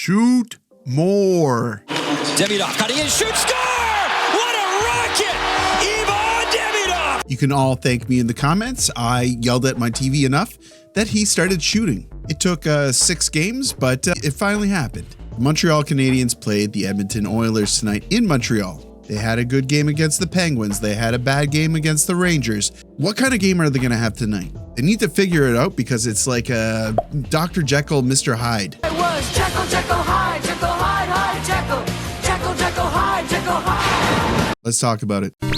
Shoot more. Demidov cutting in, shoot, score! What a rocket! Ivan Demidov! You can all thank me in the comments. I yelled at my TV enough that he started shooting. It took 6 games, but it finally happened. The Montreal Canadiens played the Edmonton Oilers tonight in Montreal. They had a good game against the Penguins. They had a bad game against the Rangers. What kind of game are they going to have tonight? They need to figure it out because it's like a Dr. Jekyll, Mr. Hyde. It was Jekyll, Jekyll, Hyde, Jekyll, Hyde, Hyde, Jekyll, Jekyll, Jekyll, Hyde, Jekyll, Hyde. Let's talk about it. And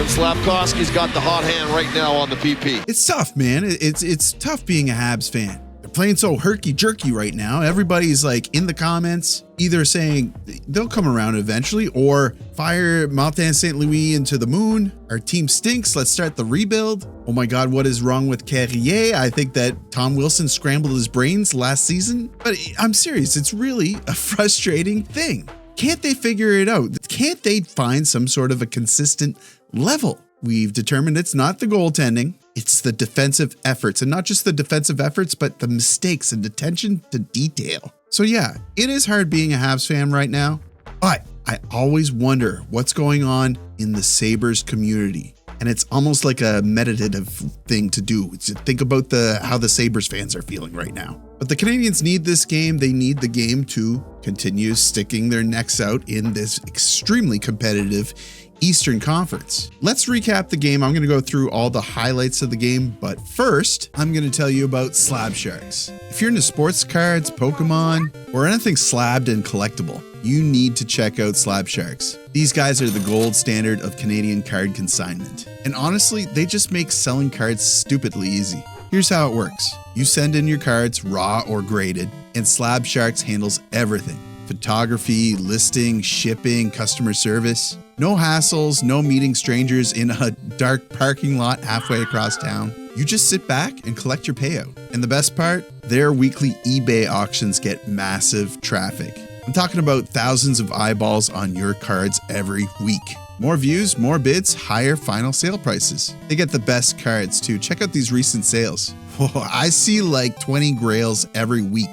Slafkovsky's got the hot hand right now on the PP. It's tough, man. It's tough being a Habs fan. They're playing so herky-jerky right now. Everybody's like in the comments, either saying they'll come around eventually or fire Martin St. Louis into the moon. Our team stinks. Let's start the rebuild. Oh my God, what is wrong with Carrier? I think that Tom Wilson scrambled his brains last season. But I'm serious. It's really a frustrating thing. Can't they figure it out? Can't they find some sort of a consistent level? We've determined it's not the goaltending. It's the defensive efforts, and not just the defensive efforts, but the mistakes and attention to detail. So yeah, it is hard being a Habs fan right now, but I always wonder what's going on in the Sabres community. And it's almost like a meditative thing to do. To think about how the Sabres fans are feeling right now. But the Canadiens need this game. They need the game to continue sticking their necks out in this extremely competitive Eastern Conference. Let's recap the game. I'm going to go through all the highlights of the game, but first, I'm going to tell you about Slab Sharks. If you're into sports cards, Pokemon, or anything slabbed and collectible, you need to check out Slab Sharks. These guys are the gold standard of Canadian card consignment. And honestly, they just make selling cards stupidly easy. Here's how it works. You send in your cards raw or graded, and Slab Sharks handles everything. Photography, listing, shipping, customer service. No hassles, no meeting strangers in a dark parking lot halfway across town. You just sit back and collect your payout. And the best part, their weekly eBay auctions get massive traffic. I'm talking about thousands of eyeballs on your cards every week. More views, more bids, higher final sale prices. They get the best cards too. Check out these recent sales. Whoa, I see like 20 grails every week.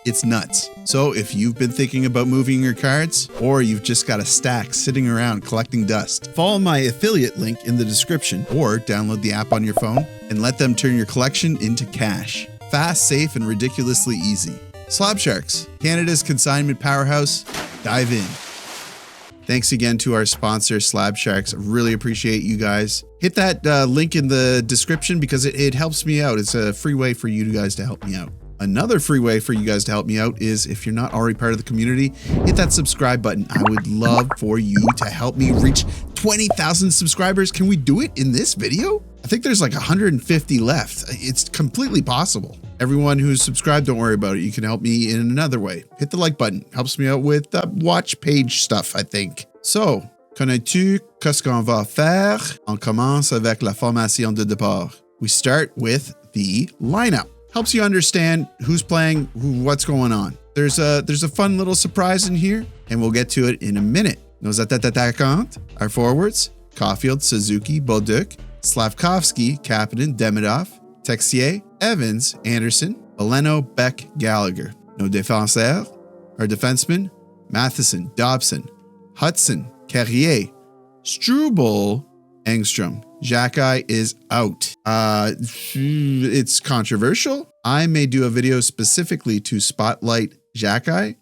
It's nuts. So if you've been thinking about moving your cards, or you've just got a stack sitting around collecting dust, follow my affiliate link in the description or download the app on your phone and let them turn your collection into cash. Fast, safe, and ridiculously easy. Slab Sharks, Canada's consignment powerhouse. Dive in. Thanks again to our sponsor, Slab Sharks. I really appreciate you guys. Hit that link in the description because it helps me out. It's a free way for you guys to help me out. Another free way for you guys to help me out is if you're not already part of the community, hit that subscribe button. I would love for you to help me reach 20,000 subscribers. Can we do it in this video? I think there's like 150 left. It's completely possible. Everyone who's subscribed, don't worry about it. You can help me in another way. Hit the like button. Helps me out with watch page stuff, I think. So, connais-tu qu'est-ce qu'on va faire? On commence avec la formation de départ. We start with the lineup. Helps you understand who's playing, what's going on. There's a fun little surprise in here, and we'll get to it in a minute. Nos attaquants, our forwards, Caulfield, Suzuki, Bolduc, Slafkovsky, Kapanen, Demidov, Texier, Evans, Anderson, Veleno, Beck, Gallagher. Nos défenseurs, our defensemen, Matheson, Dobson, Hudson, Carrier, Struble, Engstrom. Xhekaj is out. It's controversial. I may do a video specifically to spotlight Xhekaj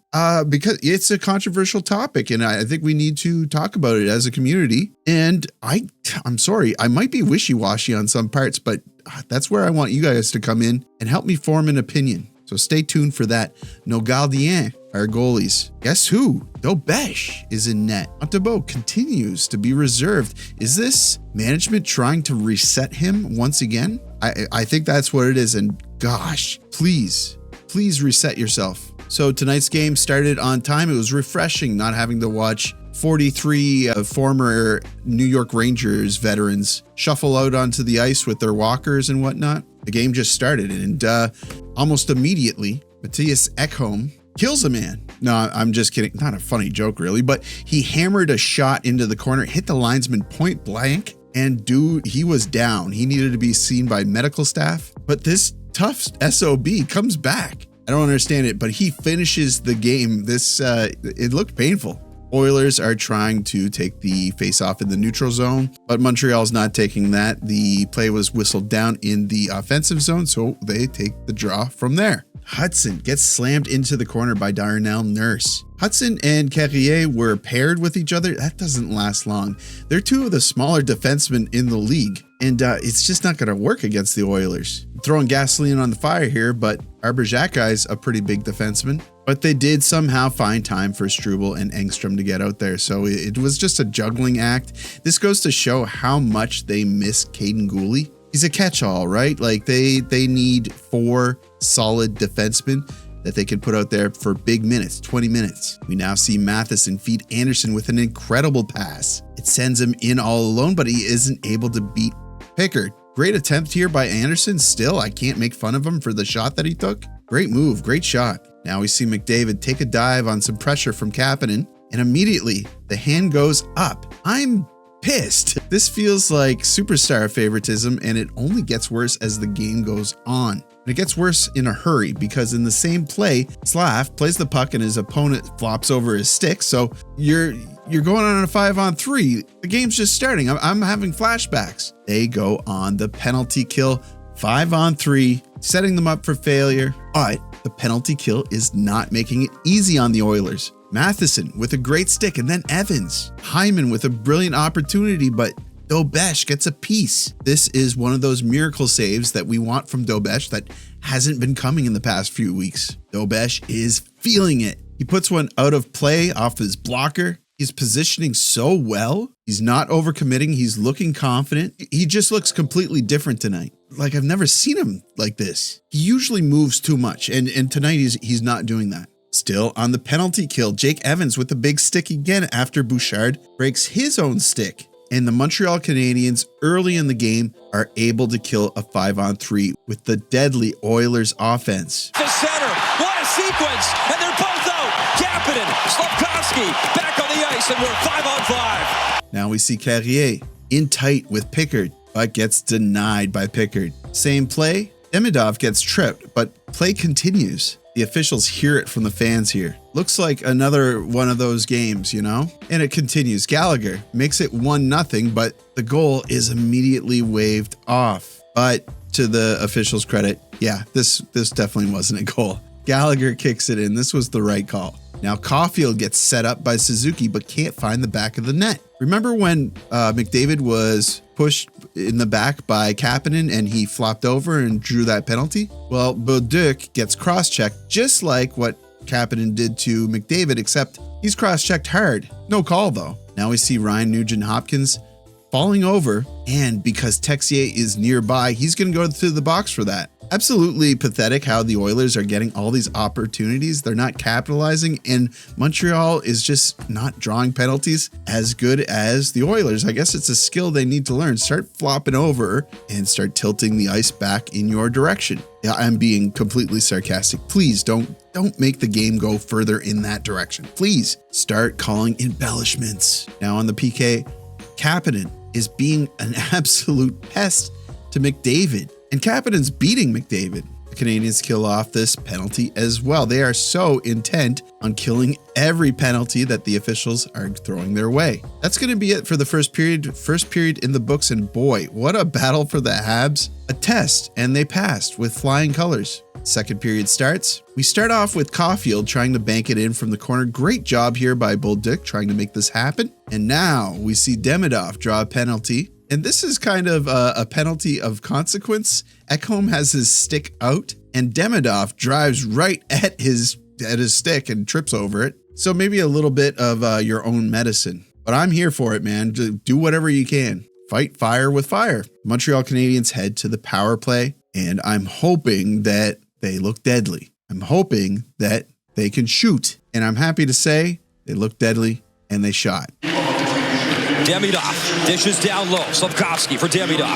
because it's a controversial topic, and I think we need to talk about it as a community. And I'm sorry, I might be wishy-washy on some parts, but that's where I want you guys to come in and help me form an opinion. So stay tuned for that. Nos gardiens, our goalies. Guess who? Dobeš is in net. Montembeault continues to be reserved. Is this management trying to reset him once again? I think that's what it is. And gosh, please reset yourself. So tonight's game started on time. It was refreshing not having to watch 43 former New York Rangers veterans shuffle out onto the ice with their walkers and whatnot. The game just started, and almost immediately, Mattias Ekholm kills a man. No, I'm just kidding. Not a funny joke, really, but he hammered a shot into the corner, hit the linesman point blank, and dude, he was down. He needed to be seen by medical staff. But this tough SOB comes back. I don't understand it, but he finishes the game. It looked painful. Oilers are trying to take the face-off in the neutral zone, but Montreal's not taking that. The play was whistled down in the offensive zone, so they take the draw from there. Hudson gets slammed into the corner by Darnell Nurse. Hudson and Carrier were paired with each other. That doesn't last long. They're two of the smaller defensemen in the league, and it's just not going to work against the Oilers. I'm throwing gasoline on the fire here, but Arbor-Xhekaj's a pretty big defenseman. But they did somehow find time for Struble and Engstrom to get out there, so it was just a juggling act. This goes to show how much they miss Caden Gooley. He's a catch-all, right? Like they need 4 solid defensemen that they can put out there for big minutes, 20 minutes. We now see Matheson feed Anderson with an incredible pass. It sends him in all alone, but he isn't able to beat Pickard. Great attempt here by Anderson. Still, I can't make fun of him for the shot that he took. Great move, great shot. Now we see McDavid take a dive on some pressure from Kapanen, and immediately the hand goes up. I'm pissed. This feels like superstar favoritism, and it only gets worse as the game goes on. And it gets worse in a hurry because in the same play, Slav plays the puck and his opponent flops over his stick. So you're going on a 5-on-3. The game's just starting. I'm having flashbacks. They go on the penalty kill, 5-on-3, setting them up for failure. But the penalty kill is not making it easy on the Oilers. Matheson with a great stick, and then Evans. Hyman with a brilliant opportunity, but Dobeš gets a piece. This is one of those miracle saves that we want from Dobeš that hasn't been coming in the past few weeks. Dobeš is feeling it. He puts one out of play off his blocker. He's positioning so well. He's not overcommitting. He's looking confident. He just looks completely different tonight. Like I've never seen him like this. He usually moves too much, and tonight he's not doing that. Still on the penalty kill, Jake Evans with the big stick again after Bouchard breaks his own stick. And the Montreal Canadiens early in the game are able to kill a 5-on-3 with the deadly Oilers offense. The center, what a sequence, and they're both out. Kapanen, Slafkovsky, back on the ice, and we're 5-on-5. Now we see Carrier in tight with Pickard, but gets denied by Pickard. Same play, Demidov gets tripped, but play continues. The officials hear it from the fans here. Looks like another one of those games, you know? And it continues. Gallagher makes it 1-0, but the goal is immediately waved off. But to the officials' credit, yeah, this definitely wasn't a goal. Gallagher kicks it in. This was the right call. Now Caulfield gets set up by Suzuki, but can't find the back of the net. Remember when McDavid was pushed in the back by Kapanen and he flopped over and drew that penalty? Well, Bolduc gets cross-checked just like what Kapanen did to McDavid, except he's cross-checked hard. No call though. Now we see Ryan Nugent-Hopkins falling over, and because Texier is nearby, he's going to go to the box for that. Absolutely pathetic how the Oilers are getting all these opportunities. They're not capitalizing, and Montreal is just not drawing penalties as good as the Oilers. I guess it's a skill they need to learn. Start flopping over and start tilting the ice back in your direction. Yeah, I'm being completely sarcastic. Please don't make the game go further in that direction. Please start calling embellishments. Now on the PK, Kapanen is being an absolute pest to McDavid. And Kapanen's beating McDavid. The Canadiens kill off this penalty as well. They are so intent on killing every penalty that the officials are throwing their way. That's going to be it for the first period. First period in the books, and boy, what a battle for the Habs. A test, and they passed with flying colors. Second period starts. We start off with Caulfield trying to bank it in from the corner. Great job here by Bolduc trying to make this happen. And now we see Demidov draw a penalty. And this is kind of a penalty of consequence. Ekholm has his stick out, and Demidov drives right at his stick and trips over it. So maybe a little bit of your own medicine. But I'm here for it, man. Do whatever you can. Fight fire with fire. Montreal Canadiens head to the power play, and I'm hoping that they look deadly. I'm hoping that they can shoot. And I'm happy to say they looked deadly, and they shot. Demidov dishes down low. Slafkovsky for Demidov.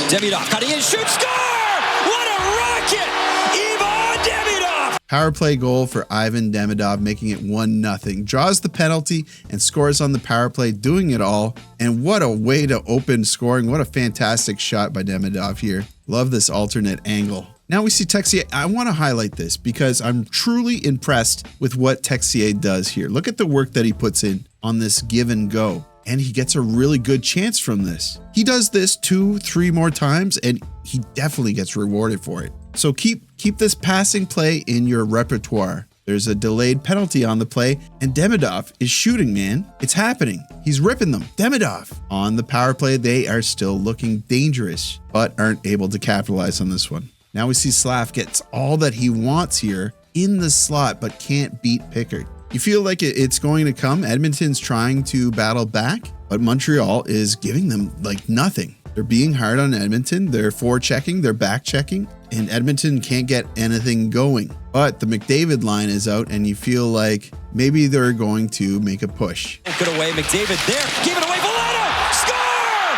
Demidov cutting in, shoots, score! What a rocket! Ivan Demidov! Power play goal for Ivan Demidov, making it 1-0. Draws the penalty and scores on the power play, doing it all. And what a way to open scoring. What a fantastic shot by Demidov here. Love this alternate angle. Now we see Texier. I want to highlight this because I'm truly impressed with what Texier does here. Look at the work that he puts in on this give and go. And he gets a really good chance from this. He does this 2-3 more times and he definitely gets rewarded for it. So keep this passing play in your repertoire. There's a delayed penalty on the play and Demidov is shooting, man. It's happening. He's ripping them. Demidov. On the power play, they are still looking dangerous, but aren't able to capitalize on this one. Now we see Slav gets all that he wants here in the slot, but can't beat Pickard. You feel like it's going to come. Edmonton's trying to battle back, but Montreal is giving them like nothing. They're being hard on Edmonton. They're forechecking, they're back checking, and Edmonton can't get anything going. But the McDavid line is out, and you feel like maybe they're going to make a push. Good away, McDavid there, give it away, Veleno, score!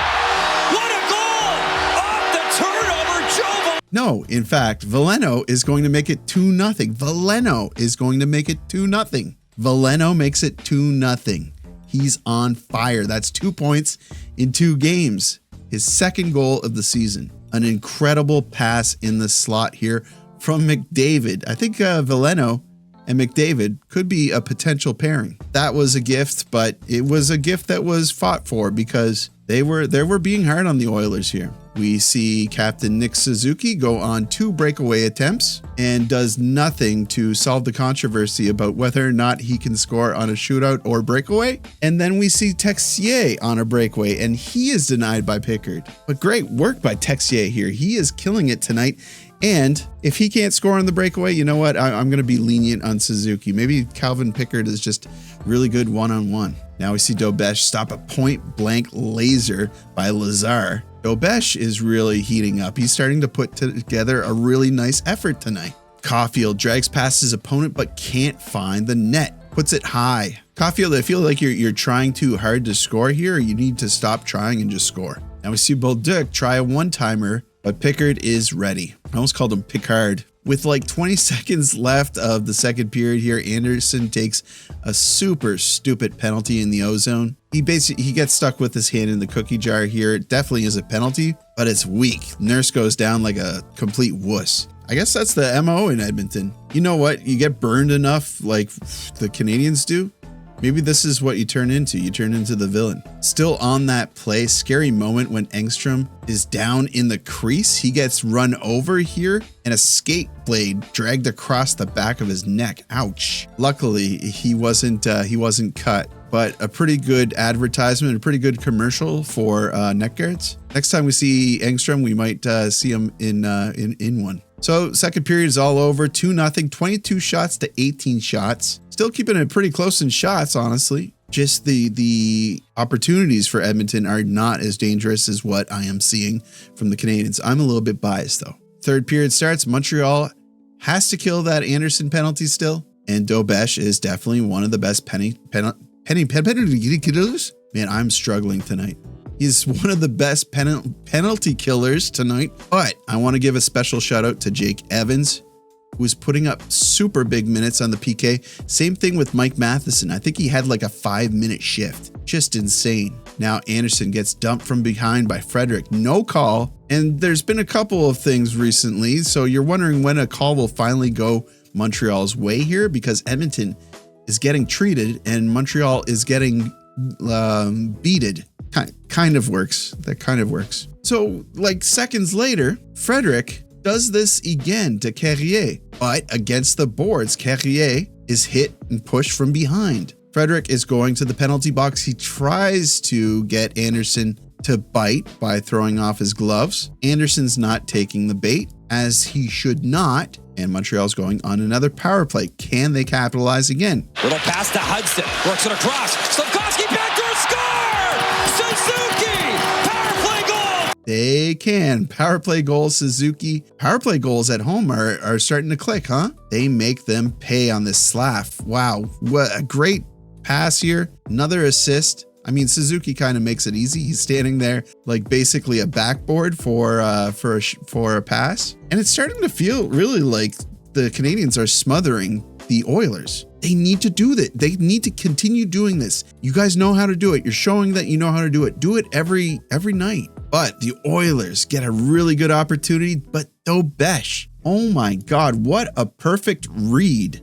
What a goal! Off the turnover, Joe. No, in fact, Veleno is going to make it 2-0. Veleno is going to make it 2-0. Veleno makes it 2-0. He's on fire. That's 2 points in 2 games. His second goal of the season. An incredible pass in the slot here from McDavid. I think Veleno and McDavid could be a potential pairing. That was a gift, but it was a gift that was fought for because they were being hard on the Oilers here. We see Captain Nick Suzuki go on 2 breakaway attempts and does nothing to solve the controversy about whether or not he can score on a shootout or breakaway. And then we see Texier on a breakaway and he is denied by Pickard. But great work by Texier here. He is killing it tonight. And if he can't score on the breakaway, you know what? I'm going to be lenient on Suzuki. Maybe Calvin Pickard is just really good one-on-one. Now we see Dobeš stop a point-blank laser by Lazar. Dobeš is really heating up. He's starting to put together a really nice effort tonight. Caulfield drags past his opponent but can't find the net. Puts it high. Caulfield, I feel like you're trying too hard to score here. You need to stop trying and just score. Now we see Bolduc try a one-timer, but Pickard is ready. I almost called him Pickard. With like 20 seconds left of the second period here, Anderson takes a super stupid penalty in the O-zone. He gets stuck with his hand in the cookie jar here. It definitely is a penalty, but it's weak. Nurse goes down like a complete wuss. I guess that's the MO in Edmonton. You know what? You get burned enough like the Canadiens do. Maybe this is what you turn into. You turn into the villain. Still on that play, scary moment when Engstrom is down in the crease. He gets run over here and a skate blade dragged across the back of his neck. Ouch. Luckily, he wasn't cut, but a pretty good advertisement, a pretty good commercial for neck guards. Next time we see Engstrom, we might see him in one. So second period is all over, 2-0, 22 shots to 18 shots. Still keeping it pretty close in shots, honestly. Just the opportunities for Edmonton are not as dangerous as what I am seeing from the Canadiens. I'm a little bit biased though. Third period starts, Montreal has to kill that Anderson penalty still. And Dobeš is definitely one of the best penalty killers. Man, I'm struggling tonight. He's one of the best penalty killers tonight, but I want to give a special shout out to Jake Evans, who was putting up super big minutes on the PK. Same thing with Mike Matheson. I think he had like a 5-minute shift. Just insane. Now Anderson gets dumped from behind by Frederick. No call. And there's been a couple of things recently. So you're wondering when a call will finally go Montreal's way here, because Edmonton is getting treated and Montreal is getting beated. Kind of works. That kind of works. So like seconds later, Frederick does this again to Carrier, but against the boards, Carrier is hit and pushed from behind. Frederick is going to the penalty box. He tries to get Anderson to bite by throwing off his gloves. Anderson's not taking the bait, as he should not, and Montreal's going on another power play. Can they capitalize again? Little pass to Hudson, works it across, Slafkovsky backdoor score! Suzuki! Power play goal! They can. Power play goals, Suzuki. Power play goals at home are starting to click, huh? They make them pay on this Slav. Wow, what a great pass here. Another assist. I mean, Suzuki kind of makes it easy. He's standing there like basically a backboard for a pass. And it's starting to feel really like the Canadiens are smothering the Oilers. They need to do that. They need to continue doing this. You guys know how to do it. You're showing that you know how to do it. Do it every night. But the Oilers get a really good opportunity, but Dobeš Oh my God, what a perfect read.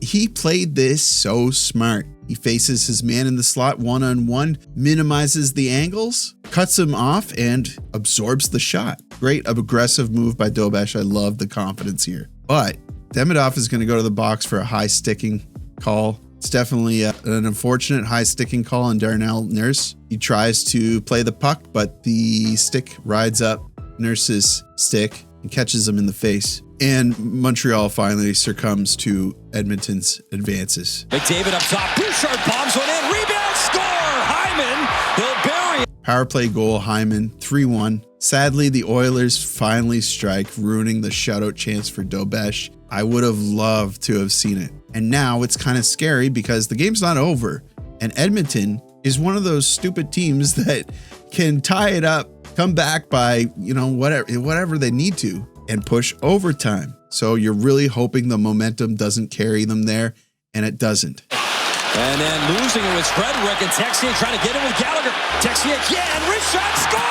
He played this so smart. He faces his man in the slot one-on-one, minimizes the angles, cuts him off, and absorbs the shot. Great aggressive move by Dobeš. I love the confidence here. But Demidov is going to go to the box for a high sticking call. It's definitely an unfortunate high sticking call on Darnell Nurse. He tries to play the puck, but the stick rides up Nurse's stick and catches him in the face. And Montreal finally succumbs to Edmonton's advances. McDavid up top. Bouchard bombs one in. Rebound, score! Hyman, he'll bury it. Power play goal, Hyman, 3-1. Sadly, the Oilers finally strike, ruining the shutout chance for Dobeš. I would have loved to have seen it. And now it's kind of scary because the game's not over. And Edmonton is one of those stupid teams that can tie it up, come back by, whatever they need to, and push overtime. So you're really hoping the momentum doesn't carry them there, and it doesn't. And then losing it with Frederick and Texier trying to get it with Gallagher. Texier again, wrist shot, score!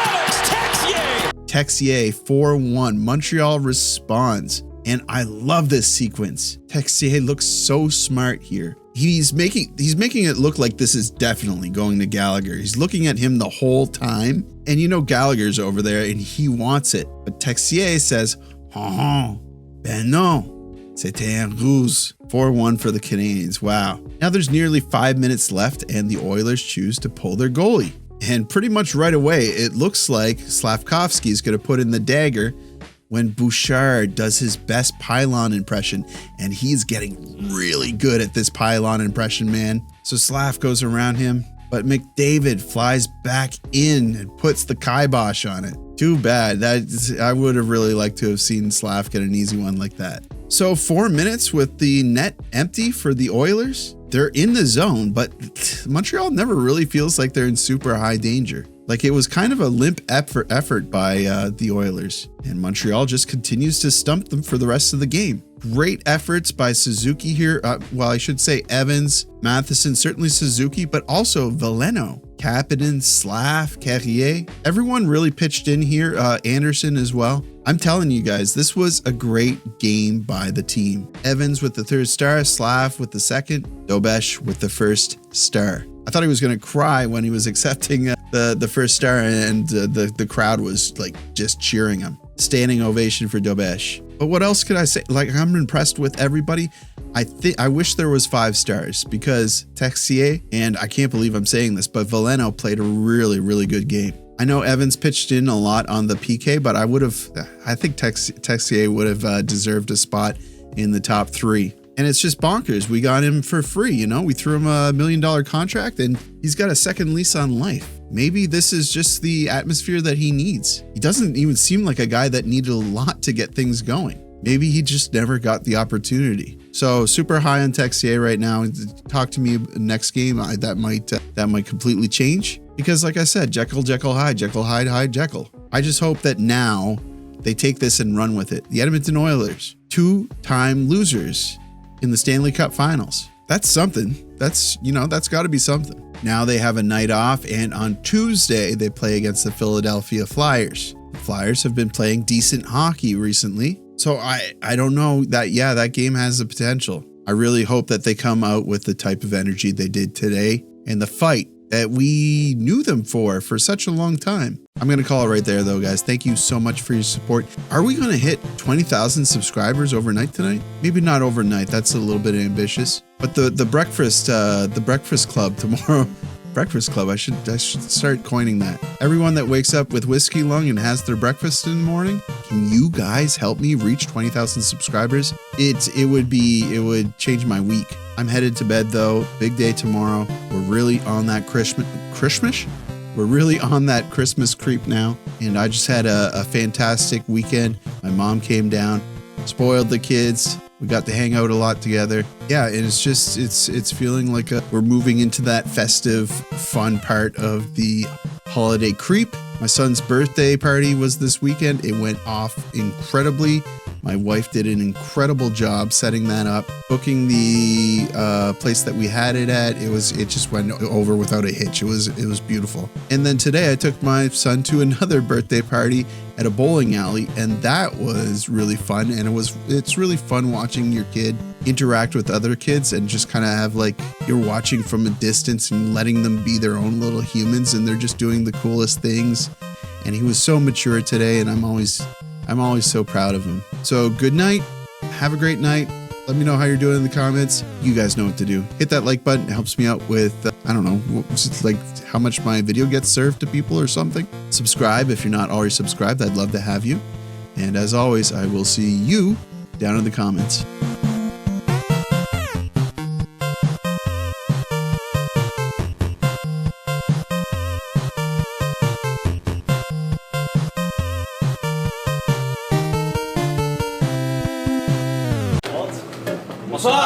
Alex Texier! Texier 4-1. Montreal responds. And I love this sequence. Texier looks so smart here. He's making it look like this is definitely going to Gallagher. He's looking at him the whole time. And Gallagher's over there and he wants it. But Texier says, ben non, c'était un ruse. 4-1 for the Canadiens. Wow. Now there's nearly 5 minutes left and the Oilers choose to pull their goalie. And pretty much right away, it looks like Slafkovsky is going to put in the dagger when Bouchard does his best pylon impression, and he's getting really good at this pylon impression, man. So Slav goes around him, but McDavid flies back in and puts the kibosh on it. Too bad. I would have really liked to have seen Slav get an easy one like that. So 4 minutes with the net empty for the Oilers. They're in the zone, but Montreal never really feels like they're in super high danger. Like it was kind of a limp effort by the Oilers, and Montreal just continues to stump them for the rest of the game. Great efforts by Suzuki here. Well, I should say Evans, Matheson, certainly Suzuki, but also Veleno, Kapanen, Slav, Carrier. Everyone really pitched in here. Anderson as well. I'm telling you guys, this was a great game by the team. Evans with the third star, Slav with the second, Dobeš with the first star. I thought he was going to cry when he was accepting the first star, and the crowd was like just cheering him. Standing ovation for Dobeš. But what else could I say? Like, I'm impressed with everybody. I wish there was 5 stars because Texier, and I can't believe I'm saying this, but Veleno played a really, really good game. I know Evans pitched in a lot on the PK, but I think Texier would have deserved a spot in the top 3. And it's just bonkers. We got him for free, We threw him a $1 million contract and he's got a second lease on life. Maybe this is just the atmosphere that he needs. He doesn't even seem like a guy that needed a lot to get things going. Maybe he just never got the opportunity. So super high on Texier right now. Talk to me next game. That might completely change. Because like I said, Jekyll, Hyde, Jekyll. I just hope that now they take this and run with it. The Edmonton Oilers, 2-time losers in the Stanley Cup Finals. That's something. That's got to be something. Now they have a night off, and on Tuesday they play against the Philadelphia Flyers. The Flyers have been playing decent hockey recently, so I don't know that game has the potential. I really hope that they come out with the type of energy they did today and the fight that we knew them for such a long time. I'm going to call it right there though, guys. Thank you so much for your support. Are we going to hit 20,000 subscribers overnight tonight? Maybe not overnight. That's a little bit ambitious. But the breakfast club tomorrow, breakfast club, I should start coining that. Everyone that wakes up with Whiskeylung and has their breakfast in the morning, can you guys help me reach 20,000 subscribers? It would change my week. I'm headed to bed though. Big day tomorrow. We're really on that Christmas? We're really on that Christmas creep now. And I just had a fantastic weekend. My mom came down, spoiled the kids. We got to hang out a lot together. Yeah, and it's feeling like we're moving into that festive, fun part of the holiday creep. My son's birthday party was this weekend. It went off incredibly. My wife did an incredible job setting that up, booking the place that we had it at. It just went over without a hitch. It was beautiful. And then today I took my son to another birthday party at a bowling alley, and that was really fun. And it's really fun watching your kid interact with other kids and just kind of have like you're watching from a distance and letting them be their own little humans, and they're just doing the coolest things. And he was so mature today, and I'm always so proud of him. So good night. Have a great night. Let me know how you're doing in the comments. You guys know what to do. Hit that like button. It helps me out with, I don't know, like how much my video gets served to people or something. Subscribe if you're not already subscribed. I'd love to have you. And as always, I will see you down in the comments. What's up?